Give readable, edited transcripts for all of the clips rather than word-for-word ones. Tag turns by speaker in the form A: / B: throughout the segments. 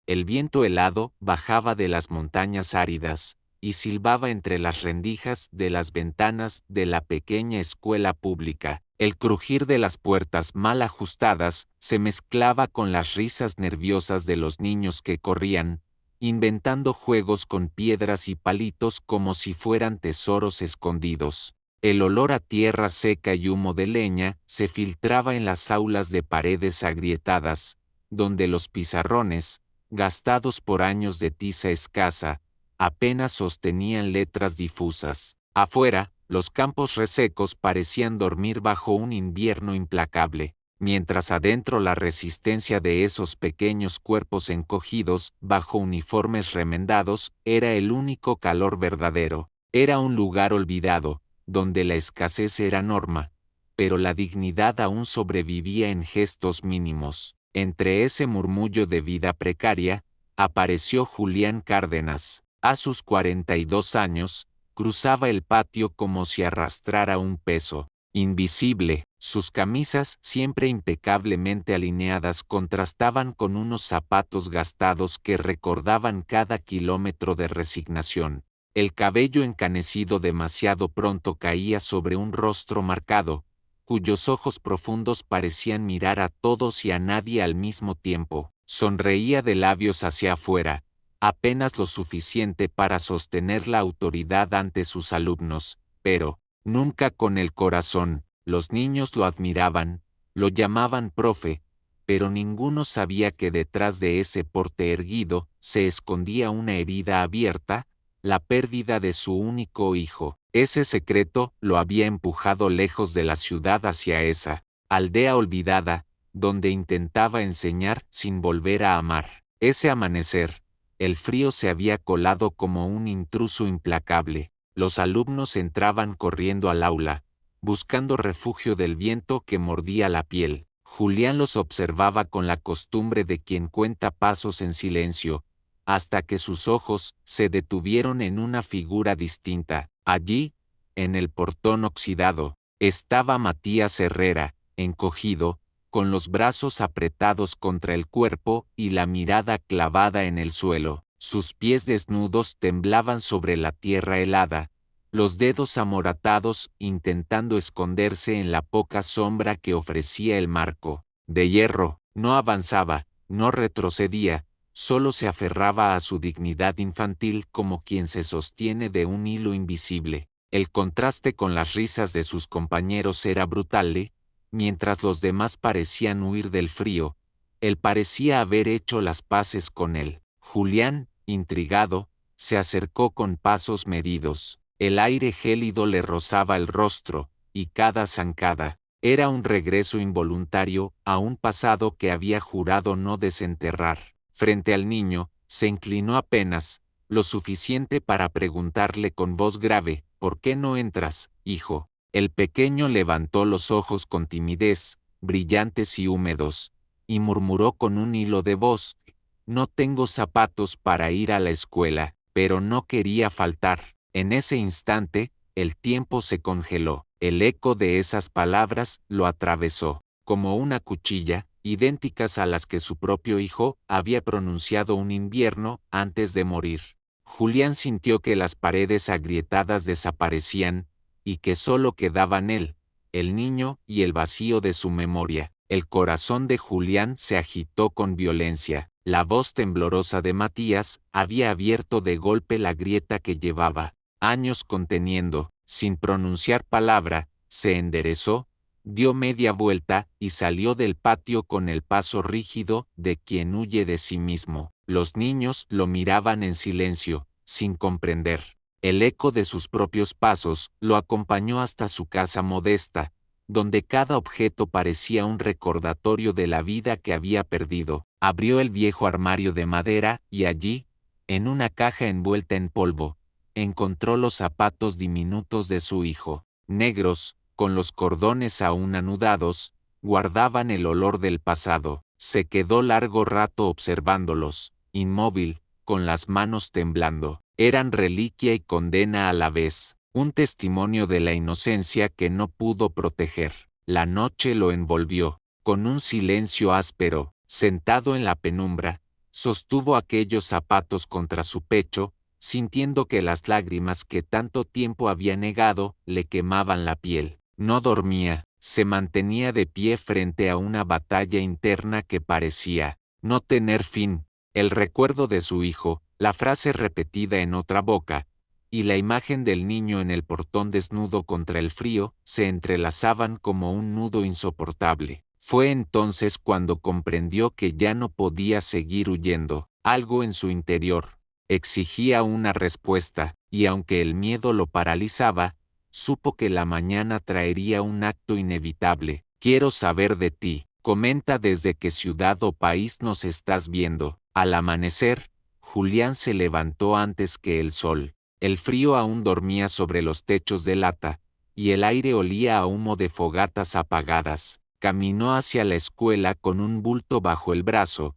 A: El viento helado bajaba de las montañas áridas y silbaba entre las rendijas de las ventanas de la pequeña escuela pública. El crujir de las puertas mal ajustadas se mezclaba con las risas nerviosas de los niños que corrían, inventando juegos con piedras y palitos como si fueran tesoros escondidos. El olor a tierra seca y humo de leña se filtraba en las aulas de paredes agrietadas, donde los pizarrones, gastados por años de tiza escasa, apenas sostenían letras difusas. Afuera, los campos resecos parecían dormir bajo un invierno implacable, mientras adentro la resistencia de esos pequeños cuerpos encogidos bajo uniformes remendados era el único calor verdadero. Era un lugar olvidado, donde la escasez era norma, pero la dignidad aún sobrevivía en gestos mínimos. Entre ese murmullo de vida precaria, apareció Julián Cárdenas. A sus 42 años, cruzaba el patio como si arrastrara un peso invisible. Sus camisas, siempre impecablemente alineadas, contrastaban con unos zapatos gastados que recordaban cada kilómetro de resignación. El cabello encanecido demasiado pronto caía sobre un rostro marcado, cuyos ojos profundos parecían mirar a todos y a nadie al mismo tiempo. Sonreía de labios hacia afuera, apenas lo suficiente para sostener la autoridad ante sus alumnos, pero nunca con el corazón. Los niños lo admiraban, lo llamaban profe, pero ninguno sabía que detrás de ese porte erguido se escondía una herida abierta, la pérdida de su único hijo. Ese secreto lo había empujado lejos de la ciudad hacia esa aldea olvidada, donde intentaba enseñar sin volver a amar. Ese amanecer, el frío se había colado como un intruso implacable. Los alumnos entraban corriendo al aula, buscando refugio del viento que mordía la piel. Julián los observaba con la costumbre de quien cuenta pasos en silencio, hasta que sus ojos se detuvieron en una figura distinta. Allí, en el portón oxidado, estaba Matías Herrera, encogido, con los brazos apretados contra el cuerpo y la mirada clavada en el suelo. Sus pies desnudos temblaban sobre la tierra helada, los dedos amoratados intentando esconderse en la poca sombra que ofrecía el marco de hierro. No avanzaba, no retrocedía, solo se aferraba a su dignidad infantil como quien se sostiene de un hilo invisible. El contraste con las risas de sus compañeros era brutal. Mientras los demás parecían huir del frío, él parecía haber hecho las paces con él. Julián, intrigado, se acercó con pasos medidos. El aire gélido le rozaba el rostro, y cada zancada era un regreso involuntario a un pasado que había jurado no desenterrar. Frente al niño, se inclinó apenas, lo suficiente para preguntarle con voz grave: ¿por qué no entras, hijo? El pequeño levantó los ojos con timidez, brillantes y húmedos, y murmuró con un hilo de voz: no tengo zapatos para ir a la escuela, pero no quería faltar. En ese instante, el tiempo se congeló. El eco de esas palabras lo atravesó, como una cuchilla, idénticas a las que su propio hijo había pronunciado un invierno antes de morir. Julián sintió que las paredes agrietadas desaparecían, y que solo quedaban él, el niño y el vacío de su memoria. El corazón de Julián se agitó con violencia. La voz temblorosa de Matías había abierto de golpe la grieta que llevaba años conteniendo. Sin pronunciar palabra, se enderezó, dio media vuelta y salió del patio con el paso rígido de quien huye de sí mismo. Los niños lo miraban en silencio, sin comprender. El eco de sus propios pasos lo acompañó hasta su casa modesta, donde cada objeto parecía un recordatorio de la vida que había perdido. Abrió el viejo armario de madera y allí, en una caja envuelta en polvo, encontró los zapatos diminutos de su hijo. Negros, con los cordones aún anudados, guardaban el olor del pasado. Se quedó largo rato observándolos, inmóvil, con las manos temblando. Eran reliquia y condena a la vez, un testimonio de la inocencia que no pudo proteger. La noche lo envolvió, con un silencio áspero. Sentado en la penumbra, Sostuvo aquellos zapatos contra su pecho, sintiendo que las lágrimas que tanto tiempo había negado le quemaban la piel. No dormía, se mantenía de pie frente a una batalla interna que parecía no tener fin. El recuerdo de su hijo, la frase repetida en otra boca, y la imagen del niño en el portón desnudo contra el frío, se entrelazaban como un nudo insoportable. Fue entonces cuando comprendió que ya no podía seguir huyendo. Algo en su interior exigía una respuesta, y aunque el miedo lo paralizaba, supo que la mañana traería un acto inevitable. Quiero saber de ti. Comenta desde qué ciudad o país nos estás viendo. Al amanecer, Julián se levantó antes que el sol. El frío aún dormía sobre los techos de lata, y el aire olía a humo de fogatas apagadas. Caminó hacia la escuela con un bulto bajo el brazo,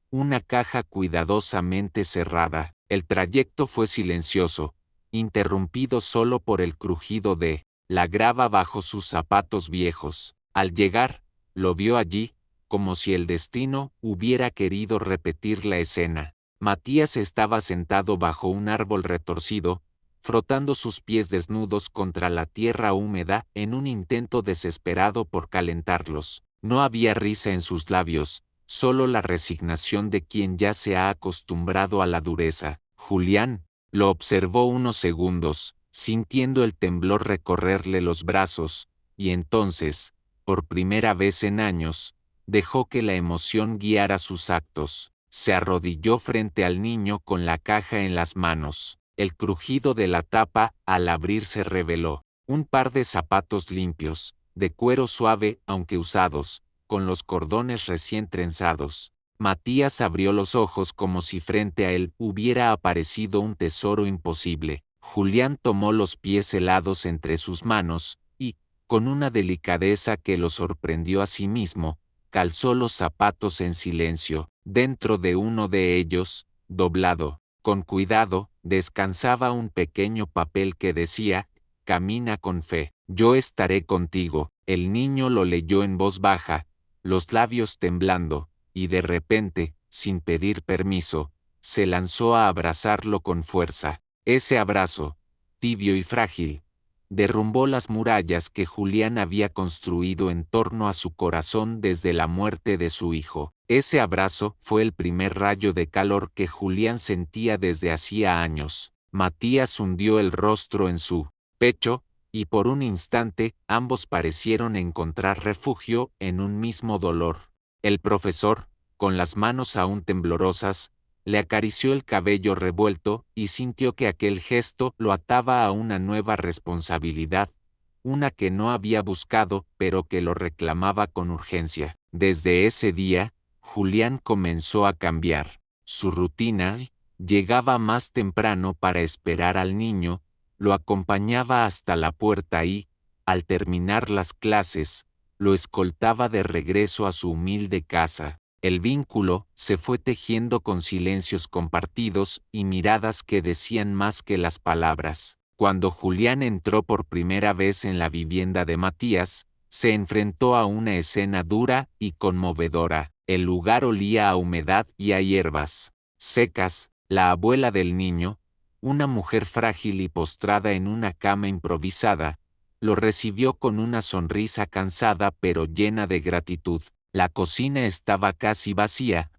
A: una caja cuidadosamente cerrada. El trayecto fue silencioso, interrumpido solo por el crujido de la grava bajo sus zapatos viejos. Al llegar, lo vio allí, como si el destino hubiera querido repetir la escena. Matías estaba sentado bajo un árbol retorcido, frotando sus pies desnudos contra la tierra húmeda en un intento desesperado por calentarlos. No había risa en sus labios, solo la resignación de quien ya se ha acostumbrado a la dureza. Julián lo observó unos segundos, sintiendo el temblor recorrerle los brazos, y entonces, por primera vez en años, dejó que la emoción guiara sus actos. Se arrodilló frente al niño con la caja en las manos. El crujido de la tapa, al abrirse, reveló un par de zapatos limpios, de cuero suave aunque usados, con los cordones recién trenzados. Matías abrió los ojos como si frente a él hubiera aparecido un tesoro imposible. Julián tomó los pies helados entre sus manos, y, con una delicadeza que lo sorprendió a sí mismo, calzó los zapatos en silencio. Dentro de uno de ellos, doblado con cuidado, descansaba un pequeño papel que decía: «Camina con fe, yo estaré contigo». El niño lo leyó en voz baja, los labios temblando, y de repente, sin pedir permiso, se lanzó a abrazarlo con fuerza. Ese abrazo, tibio y frágil, derrumbó las murallas que Julián había construido en torno a su corazón desde la muerte de su hijo. Ese abrazo fue el primer rayo de calor que Julián sentía desde hacía años. Matías hundió el rostro en su pecho, y por un instante ambos parecieron encontrar refugio en un mismo dolor. El profesor, con las manos aún temblorosas, le acarició el cabello revuelto y sintió que aquel gesto lo ataba a una nueva responsabilidad, una que no había buscado pero que lo reclamaba con urgencia. Desde ese día, Julián comenzó a cambiar. Su rutina: llegaba más temprano para esperar al niño, lo acompañaba hasta la puerta y, al terminar las clases, lo escoltaba de regreso a su humilde casa. El vínculo se fue tejiendo con silencios compartidos y miradas que decían más que las palabras. Cuando Julián entró por primera vez en la vivienda de Matías, se enfrentó a una escena dura y conmovedora. El lugar olía a humedad y a hierbas secas. La abuela del niño, una mujer frágil y postrada en una cama improvisada, lo recibió con una sonrisa cansada pero llena de gratitud. La cocina estaba casi vacía,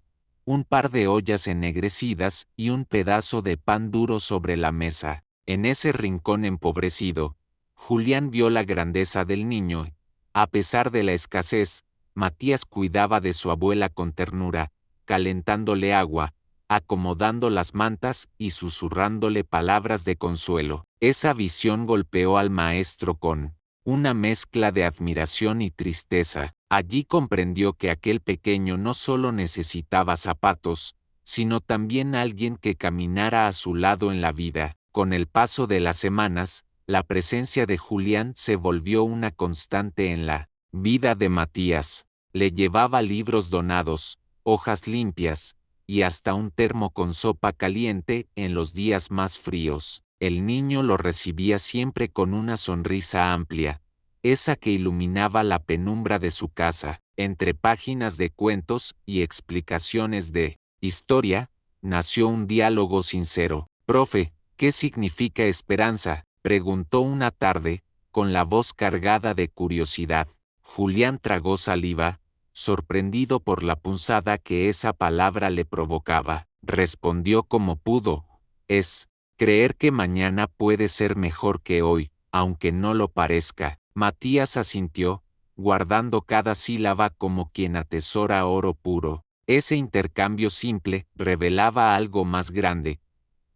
A: un par de ollas ennegrecidas y un pedazo de pan duro sobre la mesa. En ese rincón empobrecido, Julián vio la grandeza del niño. A pesar de la escasez, Matías cuidaba de su abuela con ternura, calentándole agua, acomodando las mantas y susurrándole palabras de consuelo. Esa visión golpeó al maestro con una mezcla de admiración y tristeza. Allí comprendió que aquel pequeño no solo necesitaba zapatos, sino también alguien que caminara a su lado en la vida. Con el paso de las semanas, la presencia de Julián se volvió una constante en la vida de Matías. Le llevaba libros donados, hojas limpias, y hasta un termo con sopa caliente en los días más fríos. El niño lo recibía siempre con una sonrisa amplia, esa que iluminaba la penumbra de su casa. Entre páginas de cuentos y explicaciones de historia, nació un diálogo sincero. «Profe, ¿qué significa esperanza?», preguntó una tarde, con la voz cargada de curiosidad. Julián tragó saliva, sorprendido por la punzada que esa palabra le provocaba. Respondió como pudo: «Es creer que mañana puede ser mejor que hoy, aunque no lo parezca». Matías asintió, guardando cada sílaba como quien atesora oro puro. Ese intercambio simple revelaba algo más grande.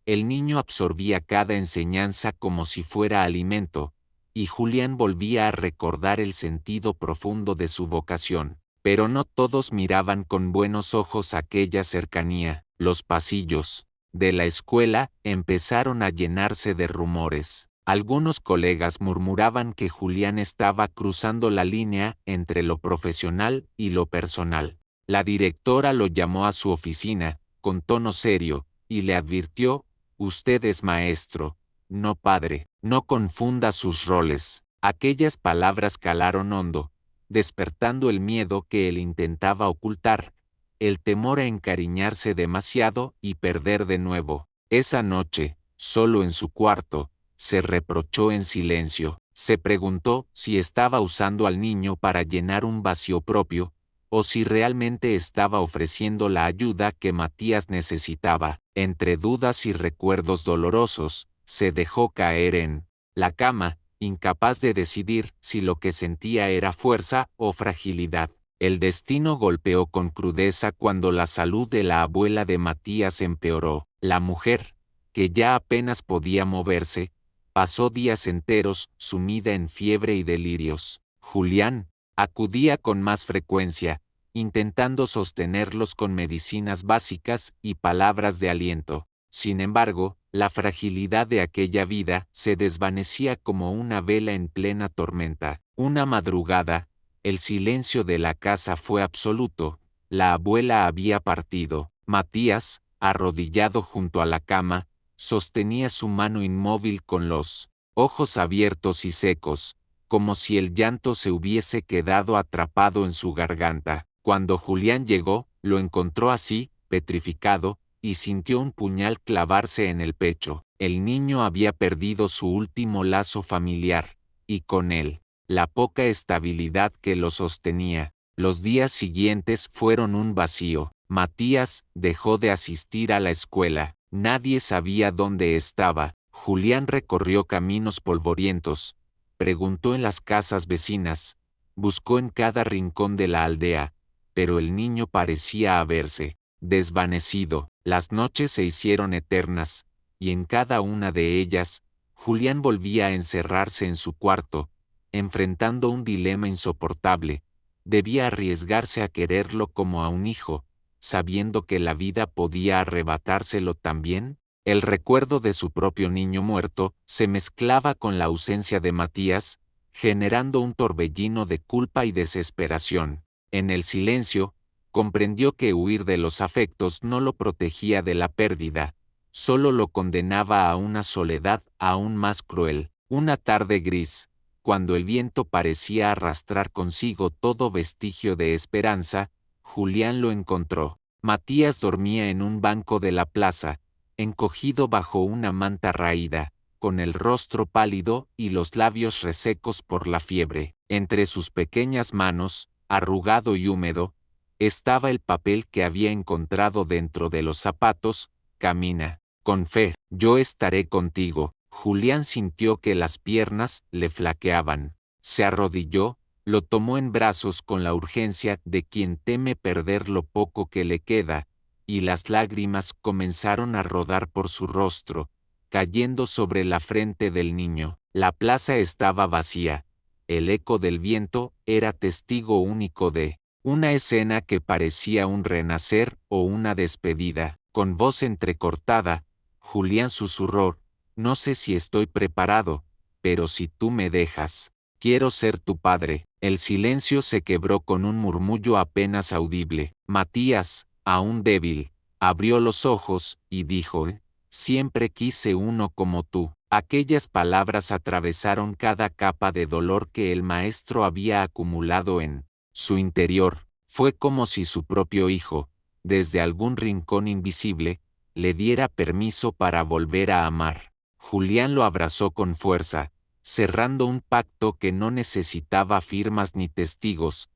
A: El niño absorbía cada enseñanza como si fuera alimento, y Julián volvía a recordar el sentido profundo de su vocación. Pero no todos miraban con buenos ojos aquella cercanía. Los pasillos de la escuela empezaron a llenarse de rumores. Algunos colegas murmuraban que Julián estaba cruzando la línea entre lo profesional y lo personal. La directora lo llamó a su oficina, con tono serio, y le advirtió: «Usted es maestro, no padre, no confunda sus roles». Aquellas palabras calaron hondo, despertando el miedo que él intentaba ocultar, el temor a encariñarse demasiado y perder de nuevo. Esa noche, solo en su cuarto, se reprochó en silencio. Se preguntó si estaba usando al niño para llenar un vacío propio, o si realmente estaba ofreciendo la ayuda que Matías necesitaba. Entre dudas y recuerdos dolorosos, se dejó caer en la cama, incapaz de decidir si lo que sentía era fuerza o fragilidad. El destino golpeó con crudeza cuando la salud de la abuela de Matías empeoró. La mujer, que ya apenas podía moverse, pasó días enteros sumida en fiebre y delirios. Julián acudía con más frecuencia, intentando sostenerlos con medicinas básicas y palabras de aliento. Sin embargo, la fragilidad de aquella vida se desvanecía como una vela en plena tormenta. Una madrugada, el silencio de la casa fue absoluto. La abuela había partido. Matías, arrodillado junto a la cama, sostenía su mano inmóvil con los ojos abiertos y secos, como si el llanto se hubiese quedado atrapado en su garganta. Cuando Julián llegó, lo encontró así, petrificado, y sintió un puñal clavarse en el pecho. El niño había perdido su último lazo familiar, y con él, la poca estabilidad que lo sostenía. Los días siguientes fueron un vacío. Matías dejó de asistir a la escuela. Nadie sabía dónde estaba. Julián recorrió caminos polvorientos, preguntó en las casas vecinas, buscó en cada rincón de la aldea, pero el niño parecía haberse desvanecido. Las noches se hicieron eternas, y en cada una de ellas, Julián volvía a encerrarse en su cuarto, enfrentando un dilema insoportable. Debía arriesgarse a quererlo como a un hijo, sabiendo que la vida podía arrebatárselo también. El recuerdo de su propio niño muerto se mezclaba con la ausencia de Matías, generando un torbellino de culpa y desesperación. En el silencio, comprendió que huir de los afectos no lo protegía de la pérdida, solo lo condenaba a una soledad aún más cruel. Una tarde gris, cuando el viento parecía arrastrar consigo todo vestigio de esperanza, Julián lo encontró. Matías dormía en un banco de la plaza, encogido bajo una manta raída, con el rostro pálido y los labios resecos por la fiebre. Entre sus pequeñas manos, arrugado y húmedo, estaba el papel que había encontrado dentro de los zapatos. «Camina con fe, yo estaré contigo». Julián sintió que las piernas le flaqueaban. Se arrodilló, lo tomó en brazos con la urgencia de quien teme perder lo poco que le queda, y las lágrimas comenzaron a rodar por su rostro, cayendo sobre la frente del niño. La plaza estaba vacía. El eco del viento era testigo único de una escena que parecía un renacer o una despedida. Con voz entrecortada, Julián susurró: «No sé si estoy preparado, pero si tú me dejas, quiero ser tu padre». El silencio se quebró con un murmullo apenas audible. Matías, aún débil, abrió los ojos y dijo: «Siempre quise uno como tú». Aquellas palabras atravesaron cada capa de dolor que el maestro había acumulado en su interior. Fue como si su propio hijo, desde algún rincón invisible, le diera permiso para volver a amar. Julián lo abrazó con fuerza, cerrando un pacto que no necesitaba firmas ni testigos.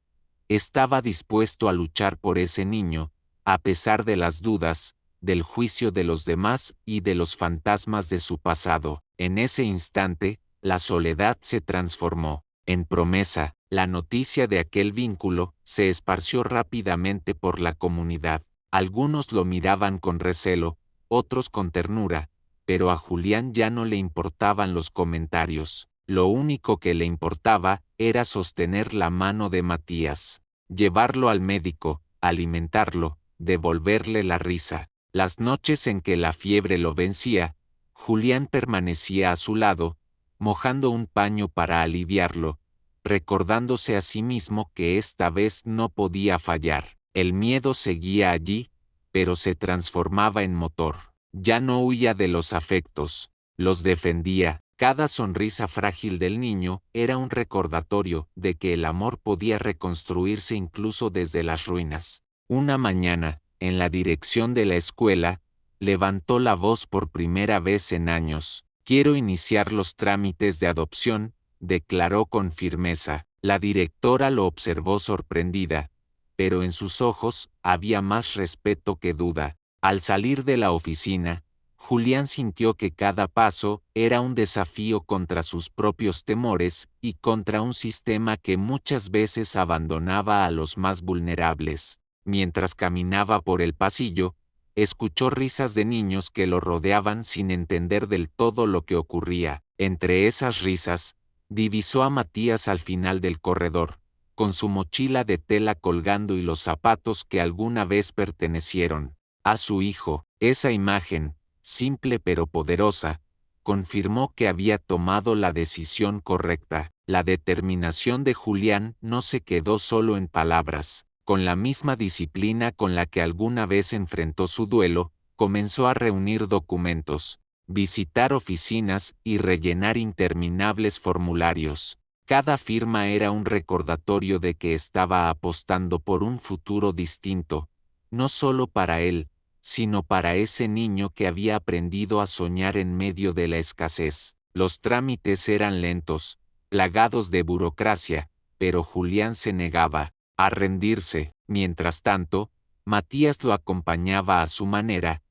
A: Estaba dispuesto a luchar por ese niño, a pesar de las dudas, del juicio de los demás y de los fantasmas de su pasado. En ese instante, la soledad se transformó en promesa. La noticia de aquel vínculo se esparció rápidamente por la comunidad. Algunos lo miraban con recelo, otros con ternura, pero a Julián ya no le importaban los comentarios. Lo único que le importaba era sostener la mano de Matías, llevarlo al médico, alimentarlo, devolverle la risa. Las noches en que la fiebre lo vencía, Julián permanecía a su lado, mojando un paño para aliviarlo, recordándose a sí mismo que esta vez no podía fallar. El miedo seguía allí, pero se transformaba en motor. Ya no huía de los afectos, los defendía. Cada sonrisa frágil del niño era un recordatorio de que el amor podía reconstruirse incluso desde las ruinas. Una mañana, en la dirección de la escuela, levantó la voz por primera vez en años. «Quiero iniciar los trámites de adopción», declaró con firmeza. La directora lo observó sorprendida, pero en sus ojos había más respeto que duda. Al salir de la oficina, Julián sintió que cada paso era un desafío contra sus propios temores y contra un sistema que muchas veces abandonaba a los más vulnerables. Mientras caminaba por el pasillo, escuchó risas de niños que lo rodeaban sin entender del todo lo que ocurría. Entre esas risas, divisó a Matías al final del corredor, con su mochila de tela colgando y los zapatos que alguna vez pertenecieron a su hijo. Esa imagen, simple pero poderosa, confirmó que había tomado la decisión correcta. La determinación de Julián no se quedó solo en palabras. Con la misma disciplina con la que alguna vez enfrentó su duelo, comenzó a reunir documentos, visitar oficinas y rellenar interminables formularios. Cada firma era un recordatorio de que estaba apostando por un futuro distinto, no solo para él, sino para ese niño que había aprendido a soñar en medio de la escasez. Los trámites eran lentos, plagados de burocracia, pero Julián se negaba a rendirse. Mientras tanto, Matías lo acompañaba a su manera,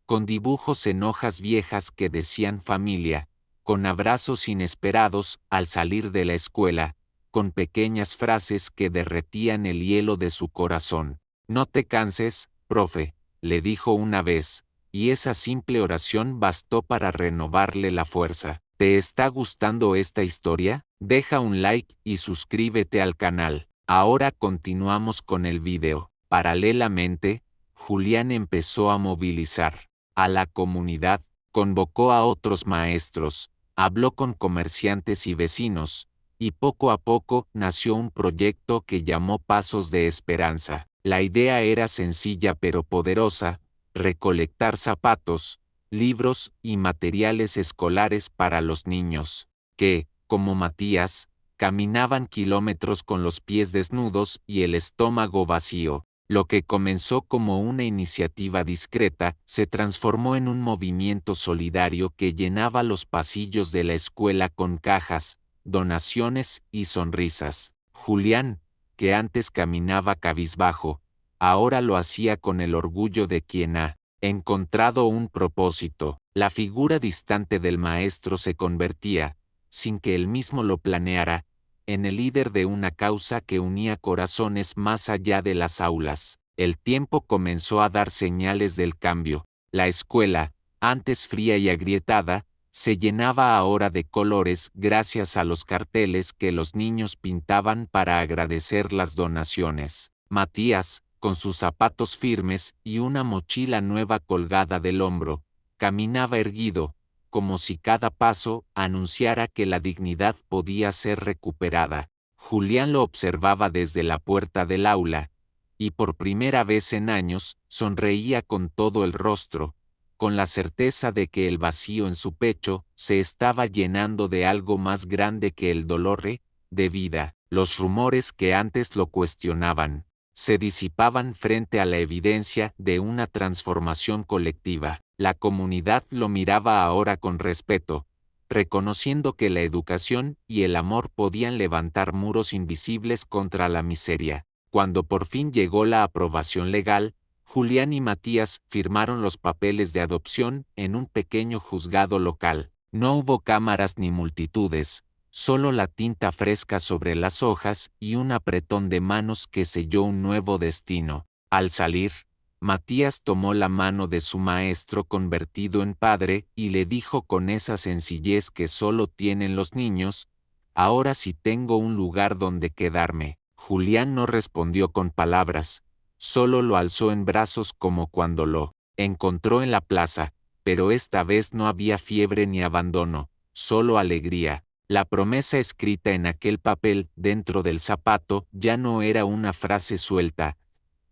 A: con dibujos en hojas viejas que decían familia, con abrazos inesperados al salir de la escuela, con pequeñas frases que derretían el hielo de su corazón. «No te canses, profe», le dijo una vez, y esa simple oración bastó para renovarle la fuerza. ¿Te está gustando esta historia? Deja un like y suscríbete al canal. Ahora continuamos con el video. Paralelamente, Julián empezó a movilizar a la comunidad, convocó a otros maestros, habló con comerciantes y vecinos, y poco a poco nació un proyecto que llamó Pasos de Esperanza. La idea era sencilla pero poderosa: recolectar zapatos, libros y materiales escolares para los niños, que, como Matías, caminaban kilómetros con los pies desnudos y el estómago vacío. Lo que comenzó como una iniciativa discreta se transformó en un movimiento solidario que llenaba los pasillos de la escuela con cajas, donaciones y sonrisas. Julián, que antes caminaba cabizbajo, ahora lo hacía con el orgullo de quien ha encontrado un propósito. La figura distante del maestro se convertía, sin que él mismo lo planeara, en el líder de una causa que unía corazones más allá de las aulas. El tiempo comenzó a dar señales del cambio. La escuela, antes fría y agrietada, se llenaba ahora de colores gracias a los carteles que los niños pintaban para agradecer las donaciones. Matías, con sus zapatos firmes y una mochila nueva colgada del hombro, caminaba erguido, como si cada paso anunciara que la dignidad podía ser recuperada. Julián lo observaba desde la puerta del aula, y por primera vez en años sonreía con todo el rostro, con la certeza de que el vacío en su pecho se estaba llenando de algo más grande que el dolor de vida. Los rumores que antes lo cuestionaban, se disipaban frente a la evidencia de una transformación colectiva. La comunidad lo miraba ahora con respeto, reconociendo que la educación y el amor podían levantar muros invisibles contra la miseria. Cuando por fin llegó la aprobación legal, Julián y Matías firmaron los papeles de adopción en un pequeño juzgado local. No hubo cámaras ni multitudes, solo la tinta fresca sobre las hojas y un apretón de manos que selló un nuevo destino. Al salir, Matías tomó la mano de su maestro convertido en padre y le dijo con esa sencillez que solo tienen los niños: «Ahora sí tengo un lugar donde quedarme». Julián no respondió con palabras, solo lo alzó en brazos como cuando lo encontró en la plaza, pero esta vez no había fiebre ni abandono, solo alegría. La promesa escrita en aquel papel dentro del zapato ya no era una frase suelta,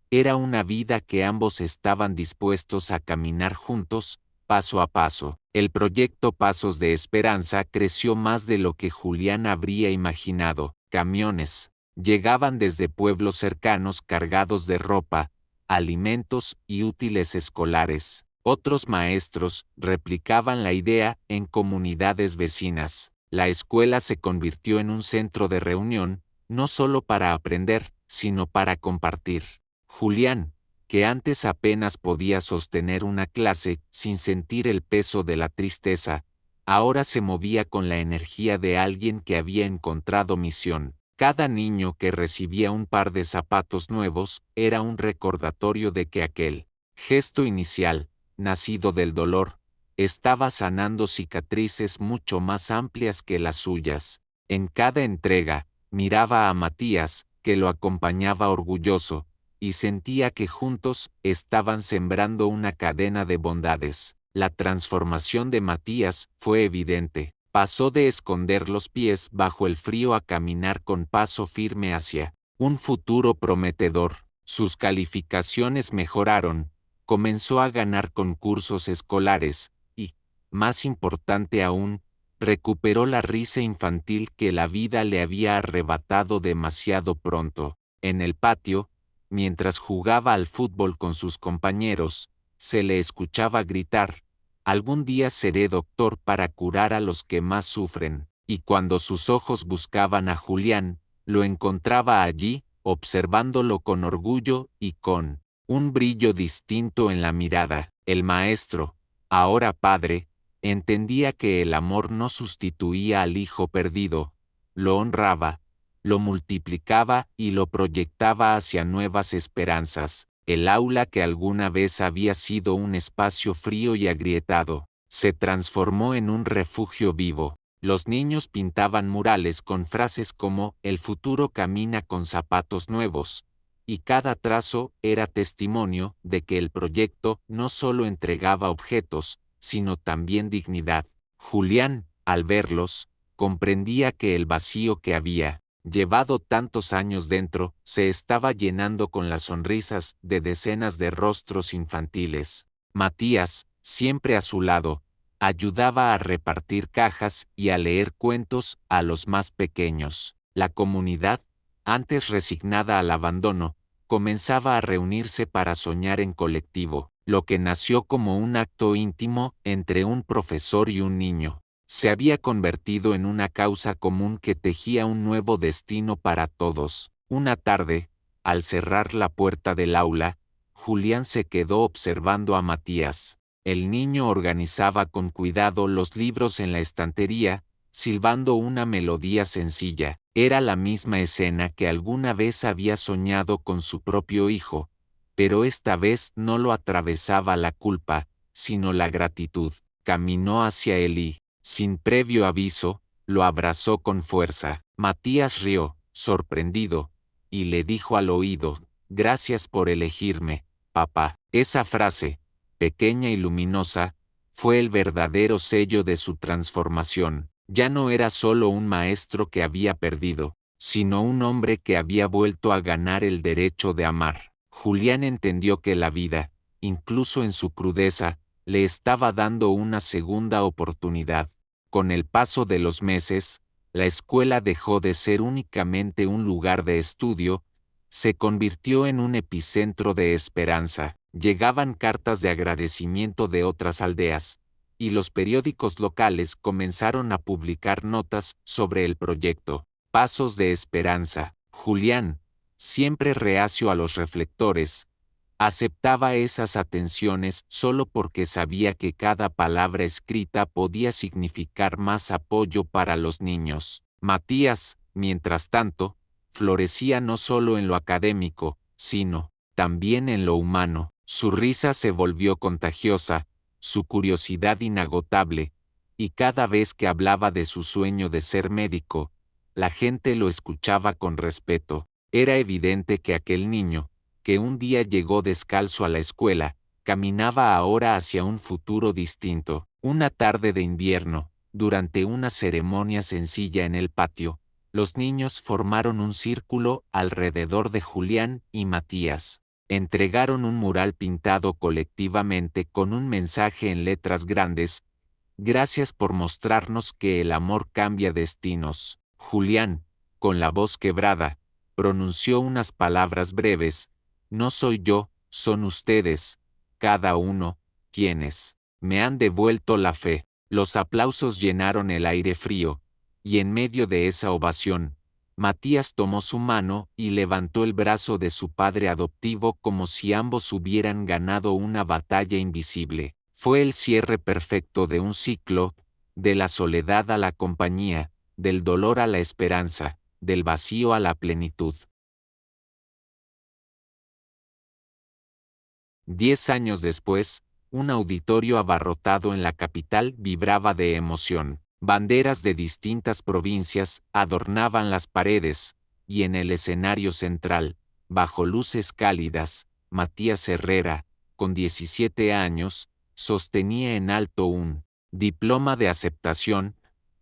A: era una vida que ambos estaban dispuestos a caminar juntos, paso a paso. El proyecto Pasos de Esperanza creció más de lo que Julián habría imaginado. Camiones llegaban desde pueblos cercanos cargados de ropa, alimentos y útiles escolares. Otros maestros replicaban la idea en comunidades vecinas. La escuela se convirtió en un centro de reunión, no solo para aprender, sino para compartir. Julián, que antes apenas podía sostener una clase sin sentir el peso de la tristeza, ahora se movía con la energía de alguien que había encontrado misión. Cada niño que recibía un par de zapatos nuevos era un recordatorio de que aquel gesto inicial, nacido del dolor, estaba sanando cicatrices mucho más amplias que las suyas. En cada entrega, miraba a Matías, que lo acompañaba orgulloso, y sentía que juntos estaban sembrando una cadena de bondades. La transformación de Matías fue evidente. Pasó de esconder los pies bajo el frío a caminar con paso firme hacia un futuro prometedor. Sus calificaciones mejoraron, comenzó a ganar concursos escolares y, más importante aún, recuperó la risa infantil que la vida le había arrebatado demasiado pronto. En el patio, mientras jugaba al fútbol con sus compañeros, se le escuchaba gritar: «Algún día seré doctor para curar a los que más sufren». Y cuando sus ojos buscaban a Julián, lo encontraba allí, observándolo con orgullo y con un brillo distinto en la mirada. El maestro, ahora padre, entendía que el amor no sustituía al hijo perdido, lo honraba, lo multiplicaba y lo proyectaba hacia nuevas esperanzas. El aula que alguna vez había sido un espacio frío y agrietado, se transformó en un refugio vivo. Los niños pintaban murales con frases como «El futuro camina con zapatos nuevos», y cada trazo era testimonio de que el proyecto no solo entregaba objetos, sino también dignidad. Julián, al verlos, comprendía que el vacío que había llevado tantos años dentro, se estaba llenando con las sonrisas de decenas de rostros infantiles. Matías, siempre a su lado, ayudaba a repartir cajas y a leer cuentos a los más pequeños. La comunidad, antes resignada al abandono, comenzaba a reunirse para soñar en colectivo, lo que nació como un acto íntimo entre un profesor y un niño. Se había convertido en una causa común que tejía un nuevo destino para todos. Una tarde, al cerrar la puerta del aula, Julián se quedó observando a Matías. El niño organizaba con cuidado los libros en la estantería, silbando una melodía sencilla. Era la misma escena que alguna vez había soñado con su propio hijo, pero esta vez no lo atravesaba la culpa, sino la gratitud. Caminó hacia él y, sin previo aviso, lo abrazó con fuerza. Matías rió, sorprendido, y le dijo al oído: «Gracias por elegirme, papá». Esa frase, pequeña y luminosa, fue el verdadero sello de su transformación. Ya no era solo un maestro que había perdido, sino un hombre que había vuelto a ganar el derecho de amar. Julián entendió que la vida, incluso en su crudeza, le estaba dando una segunda oportunidad. Con el paso de los meses, la escuela dejó de ser únicamente un lugar de estudio se convirtió en un epicentro de esperanza. Llegaban cartas de agradecimiento de otras aldeas, y los periódicos locales comenzaron a publicar notas sobre el proyecto. Pasos de esperanza. Julián, siempre reacio a los reflectores, aceptaba esas atenciones solo porque sabía que cada palabra escrita podía significar más apoyo para los niños. Matías, mientras tanto, florecía no solo en lo académico, sino también en lo humano. Su risa se volvió contagiosa, su curiosidad inagotable, y cada vez que hablaba de su sueño de ser médico, la gente lo escuchaba con respeto. Era evidente que aquel niño, que un día llegó descalzo a la escuela, caminaba ahora hacia un futuro distinto. Una tarde de invierno, durante una ceremonia sencilla en el patio, los niños formaron un círculo alrededor de Julián y Matías. Entregaron un mural pintado colectivamente con un mensaje en letras grandes: "Gracias por mostrarnos que el amor cambia destinos". Julián, con la voz quebrada, pronunció unas palabras breves: "No soy yo, son ustedes, cada uno, quienes me han devuelto la fe". Los aplausos llenaron el aire frío, y en medio de esa ovación, Matías tomó su mano y levantó el brazo de su padre adoptivo como si ambos hubieran ganado una batalla invisible. Fue el cierre perfecto de un ciclo, de la soledad a la compañía, del dolor a la esperanza, del vacío a la plenitud. 10 años después, un auditorio abarrotado en la capital vibraba de emoción. Banderas de distintas provincias adornaban las paredes, y en el escenario central, bajo luces cálidas, Matías Herrera, con 17 años, sostenía en alto un diploma de aceptación.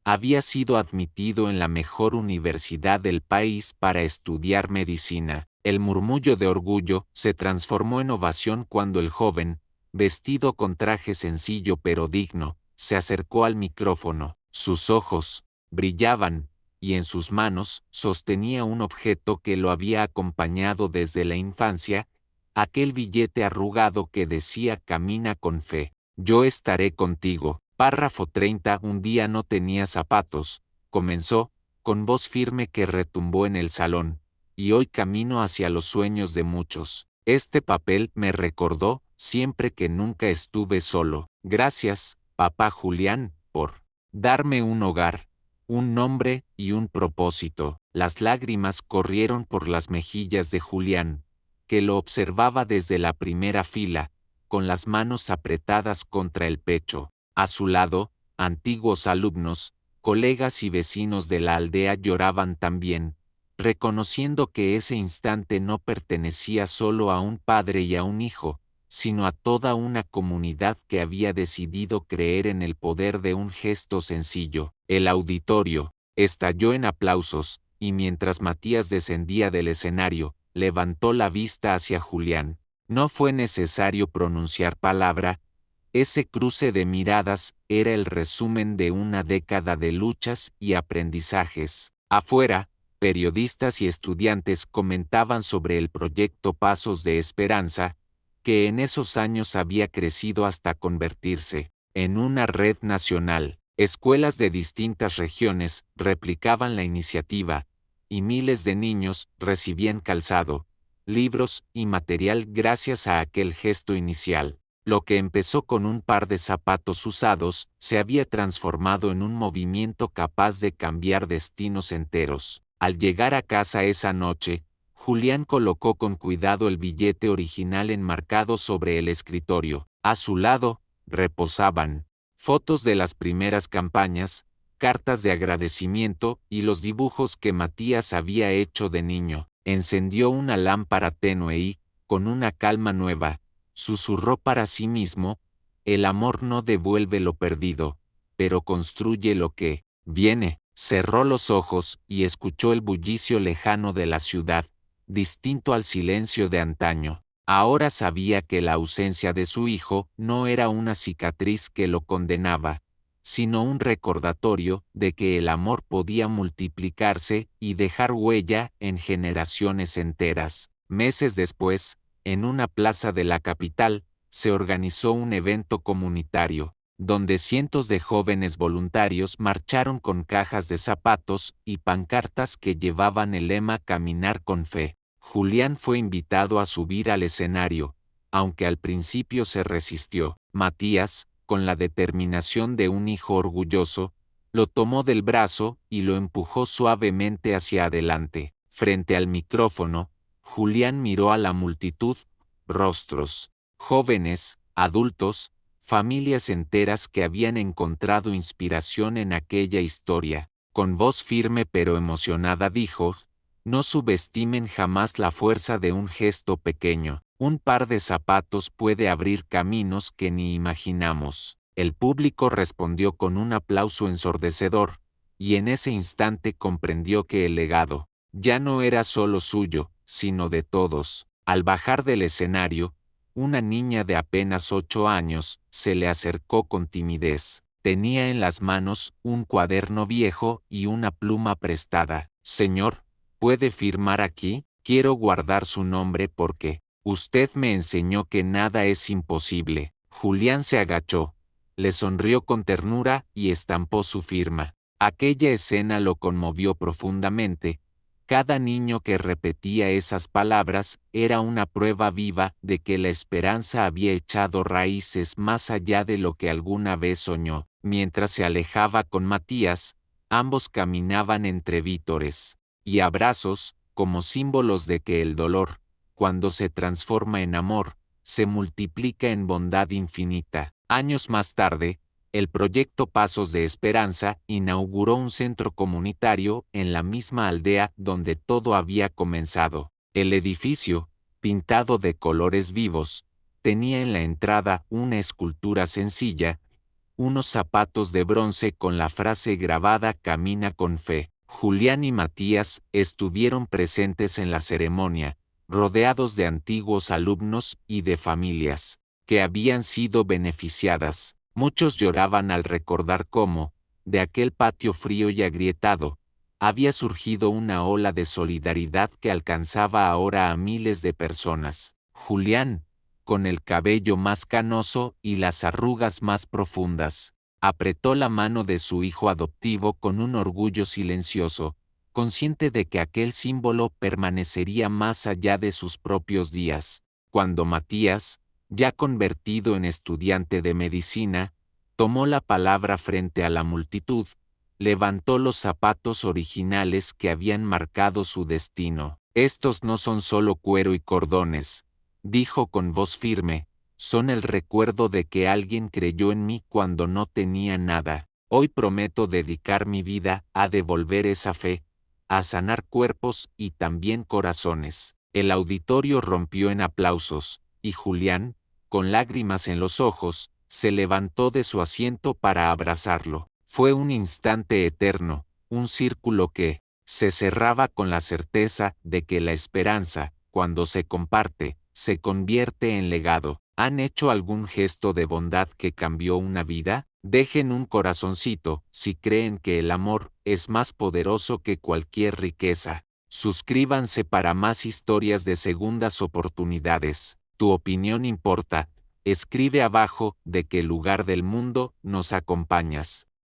A: Había sido admitido en la mejor universidad del país para estudiar medicina. El murmullo de orgullo se transformó en ovación cuando el joven, vestido con traje sencillo pero digno, se acercó al micrófono. Sus ojos brillaban, y en sus manos sostenía un objeto que lo había acompañado desde la infancia, aquel billete arrugado que decía "Camina con fe". "Yo estaré contigo". Párrafo 30. Un día no tenía zapatos, comenzó, con voz firme que retumbó en el salón, y hoy camino hacia los sueños de muchos. Este papel me recordó siempre que nunca estuve solo. Gracias, papá Julián, por darme un hogar, un nombre y un propósito. Las lágrimas corrieron por las mejillas de Julián, que lo observaba desde la primera fila, con las manos apretadas contra el pecho. A su lado, antiguos alumnos, colegas y vecinos de la aldea lloraban también, reconociendo que ese instante no pertenecía solo a un padre y a un hijo, sino a toda una comunidad que había decidido creer en el poder de un gesto sencillo. El auditorio estalló en aplausos, y mientras Matías descendía del escenario, levantó la vista hacia Julián. No fue necesario pronunciar palabra. Ese cruce de miradas era el resumen de una década de luchas y aprendizajes. Afuera, periodistas y estudiantes comentaban sobre el proyecto Pasos de Esperanza, que en esos años había crecido hasta convertirse en una red nacional. Escuelas de distintas regiones replicaban la iniciativa, y miles de niños recibían calzado, libros y material gracias a aquel gesto inicial. Lo que empezó con un par de zapatos usados se había transformado en un movimiento capaz de cambiar destinos enteros. Al llegar a casa esa noche, Julián colocó con cuidado el billete original enmarcado sobre el escritorio. A su lado, reposaban fotos de las primeras campañas, cartas de agradecimiento y los dibujos que Matías había hecho de niño. Encendió una lámpara tenue y, con una calma nueva, susurró para sí mismo: "El amor no devuelve lo perdido, pero construye lo que viene". Cerró los ojos y escuchó el bullicio lejano de la ciudad, distinto al silencio de antaño. Ahora sabía que la ausencia de su hijo no era una cicatriz que lo condenaba, sino un recordatorio de que el amor podía multiplicarse y dejar huella en generaciones enteras. Meses después, en una plaza de la capital, se organizó un evento comunitario, donde cientos de jóvenes voluntarios marcharon con cajas de zapatos y pancartas que llevaban el lema Caminar con Fe. Julián fue invitado a subir al escenario, aunque al principio se resistió. Matías, con la determinación de un hijo orgulloso, lo tomó del brazo y lo empujó suavemente hacia adelante. Frente al micrófono, Julián miró a la multitud, rostros, jóvenes, adultos, familias enteras que habían encontrado inspiración en aquella historia. Con voz firme pero emocionada dijo: no subestimen jamás la fuerza de un gesto pequeño. Un par de zapatos puede abrir caminos que ni imaginamos. El público respondió con un aplauso ensordecedor, y en ese instante comprendió que el legado ya no era solo suyo, sino de todos. Al bajar del escenario, una niña de apenas 8 años se le acercó con timidez. Tenía en las manos un cuaderno viejo y una pluma prestada. Señor, ¿puede firmar aquí? Quiero guardar su nombre porque usted me enseñó que nada es imposible. Julián se agachó, le sonrió con ternura y estampó su firma. Aquella escena lo conmovió profundamente. Cada niño que repetía esas palabras era una prueba viva de que la esperanza había echado raíces más allá de lo que alguna vez soñó. Mientras se alejaba con Matías, ambos caminaban entre vítores y abrazos, como símbolos de que el dolor, cuando se transforma en amor, se multiplica en bondad infinita. Años más tarde, el proyecto Pasos de Esperanza inauguró un centro comunitario en la misma aldea donde todo había comenzado. El edificio, pintado de colores vivos, tenía en la entrada una escultura sencilla, unos zapatos de bronce con la frase grabada Camina con Fe. Julián y Matías estuvieron presentes en la ceremonia, rodeados de antiguos alumnos y de familias que habían sido beneficiadas. Muchos lloraban al recordar cómo, de aquel patio frío y agrietado, había surgido una ola de solidaridad que alcanzaba ahora a miles de personas. Julián, con el cabello más canoso y las arrugas más profundas, apretó la mano de su hijo adoptivo con un orgullo silencioso, consciente de que aquel símbolo permanecería más allá de sus propios días. Cuando Matías, ya convertido en estudiante de medicina, tomó la palabra frente a la multitud, levantó los zapatos originales que habían marcado su destino. Estos no son solo cuero y cordones, dijo con voz firme, son el recuerdo de que alguien creyó en mí cuando no tenía nada. Hoy prometo dedicar mi vida a devolver esa fe, a sanar cuerpos y también corazones. El auditorio rompió en aplausos, y Julián, con lágrimas en los ojos, se levantó de su asiento para abrazarlo. Fue un instante eterno, un círculo que se cerraba con la certeza de que la esperanza, cuando se comparte, se convierte en legado. ¿Han hecho algún gesto de bondad que cambió una vida? Dejen un corazoncito si creen que el amor es más poderoso que cualquier riqueza. Suscríbanse para más historias de segundas oportunidades. Tu opinión importa. Escribe abajo de qué lugar del mundo nos acompañas.